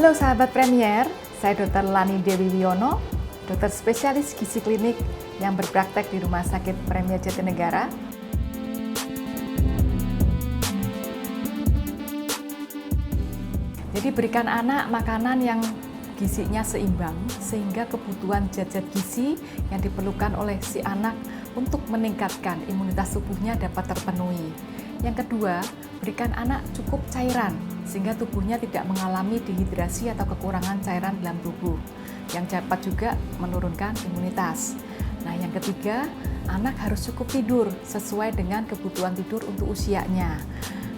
Halo sahabat Premier, saya Dr. Lani Dewi Wiono, dokter spesialis gizi klinik yang berpraktek di Rumah Sakit Premier Jatinegara. Jadi berikan anak makanan yang gizinya seimbang sehingga kebutuhan zat-zat gizi yang diperlukan oleh si anak untuk meningkatkan imunitas tubuhnya dapat terpenuhi. Yang kedua, berikan anak cukup cairan sehingga tubuhnya tidak mengalami dehidrasi atau kekurangan cairan dalam tubuh yang dapat juga menurunkan imunitas. Nah, yang ketiga, anak harus cukup tidur sesuai dengan kebutuhan tidur untuk usianya.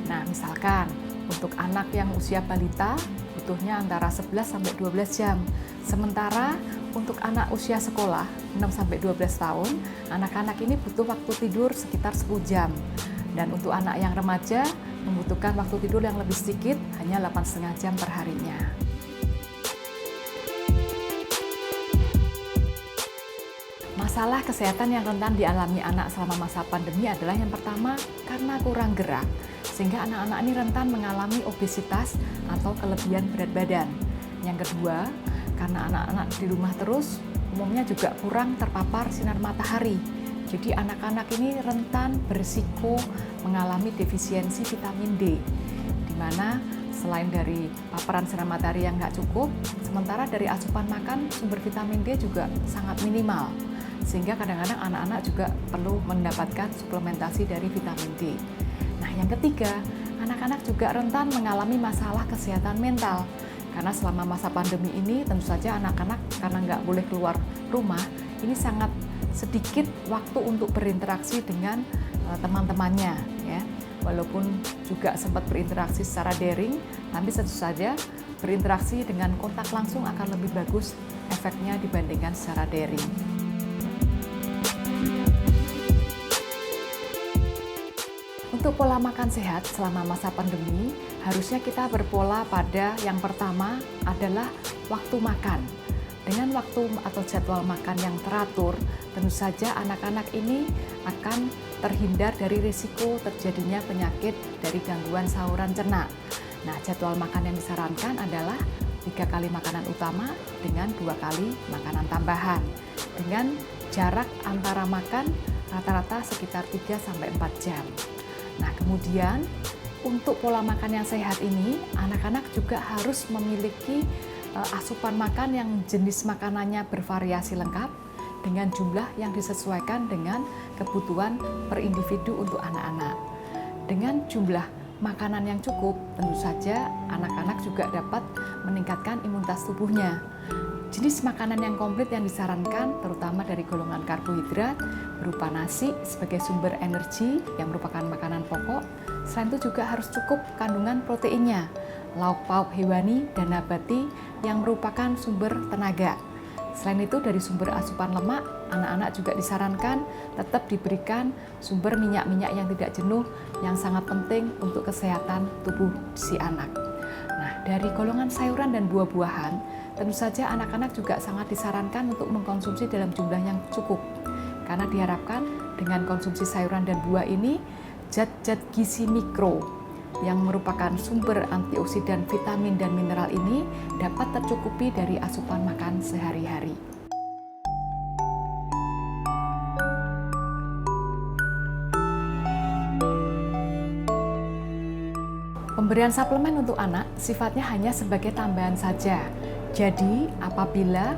Nah, misalkan untuk anak yang usia balita butuhnya antara 11 sampai 12 jam. Sementara untuk anak usia sekolah 6 sampai 12 tahun, anak-anak ini butuh waktu tidur sekitar 10 jam. Dan untuk anak yang remaja membutuhkan waktu tidur yang lebih sedikit, hanya 8,5 jam per harinya. Masalah kesehatan yang rentan dialami anak selama masa pandemi adalah yang pertama, karena kurang gerak, sehingga anak-anak ini rentan mengalami obesitas atau kelebihan berat badan. Yang kedua, karena anak-anak di rumah terus, umumnya juga kurang terpapar sinar matahari. Jadi anak-anak ini rentan berisiko mengalami defisiensi vitamin D, di mana selain dari paparan sinar matahari yang nggak cukup, sementara dari asupan makan sumber vitamin D juga sangat minimal, sehingga kadang-kadang anak-anak juga perlu mendapatkan suplementasi dari vitamin D. Nah, yang ketiga, anak-anak juga rentan mengalami masalah kesehatan mental, karena selama masa pandemi ini tentu saja anak-anak karena nggak boleh keluar rumah, ini sangat sedikit waktu untuk berinteraksi dengan teman-temannya, ya. Walaupun juga sempat berinteraksi secara daring, tapi tentu saja berinteraksi dengan kontak langsung akan lebih bagus efeknya dibandingkan secara daring. Untuk pola makan sehat selama masa pandemi, harusnya kita berpola pada yang pertama adalah waktu makan. Dengan waktu atau jadwal makan yang teratur, tentu saja anak-anak ini akan terhindar dari risiko terjadinya penyakit dari gangguan saluran cerna. Nah, jadwal makan yang disarankan adalah 3 kali makanan utama dengan 2 kali makanan tambahan, dengan jarak antara makan rata-rata sekitar 3-4 jam. Nah, kemudian untuk pola makan yang sehat ini, anak-anak juga harus memiliki asupan makan yang jenis makanannya bervariasi lengkap dengan jumlah yang disesuaikan dengan kebutuhan per individu untuk anak-anak. Dengan jumlah makanan yang cukup, tentu saja anak-anak juga dapat meningkatkan imunitas tubuhnya. Jenis makanan yang komplit yang disarankan terutama dari golongan karbohidrat berupa nasi sebagai sumber energi yang merupakan makanan pokok. Selain itu juga harus cukup kandungan proteinnya, lauk pauk hewani dan nabati yang merupakan sumber tenaga. Selain itu dari sumber asupan lemak, anak-anak juga disarankan tetap diberikan sumber minyak-minyak yang tidak jenuh yang sangat penting untuk kesehatan tubuh si anak. Nah, dari golongan sayuran dan buah-buahan, tentu saja anak-anak juga sangat disarankan untuk mengkonsumsi dalam jumlah yang cukup. Karena diharapkan dengan konsumsi sayuran dan buah ini, zat-zat gizi mikro yang merupakan sumber antioksidan, vitamin, dan mineral ini dapat tercukupi dari asupan makan sehari-hari. Pemberian suplemen untuk anak sifatnya hanya sebagai tambahan saja. Jadi, apabila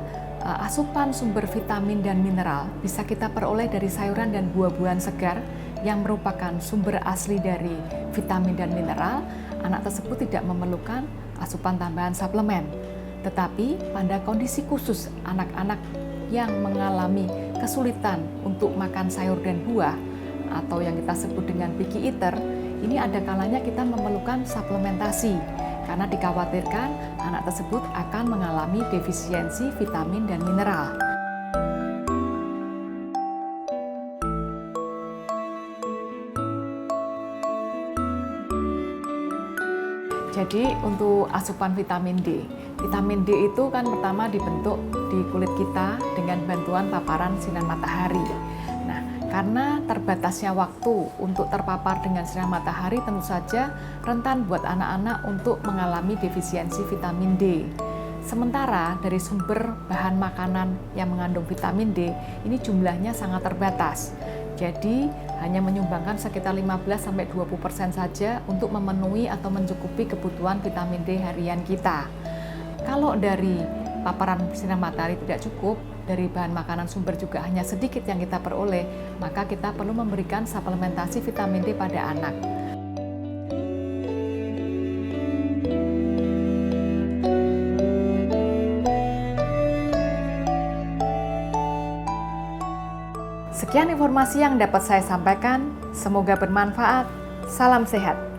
asupan sumber vitamin dan mineral bisa kita peroleh dari sayuran dan buah-buahan segar yang merupakan sumber asli dari vitamin dan mineral, anak tersebut tidak memerlukan asupan tambahan suplemen. Tetapi pada kondisi khusus anak-anak yang mengalami kesulitan untuk makan sayur dan buah atau yang kita sebut dengan picky eater, ini ada kalanya kita memerlukan suplementasi karena dikhawatirkan anak tersebut akan mengalami defisiensi vitamin dan mineral. Jadi untuk asupan vitamin D itu kan pertama dibentuk di kulit kita dengan bantuan paparan sinar matahari. Nah, Karena terbatasnya waktu untuk terpapar dengan sinar matahari, tentu saja rentan buat anak-anak untuk mengalami defisiensi vitamin D. Sementara dari sumber bahan makanan yang mengandung vitamin D, ini jumlahnya sangat terbatas. Jadi hanya menyumbangkan sekitar 15-20% saja untuk memenuhi atau mencukupi kebutuhan vitamin D harian kita. Kalau dari paparan sinar matahari tidak cukup, dari bahan makanan sumber juga hanya sedikit yang kita peroleh, maka kita perlu memberikan suplementasi vitamin D pada anak. Sekian informasi yang dapat saya sampaikan, semoga bermanfaat. Salam sehat.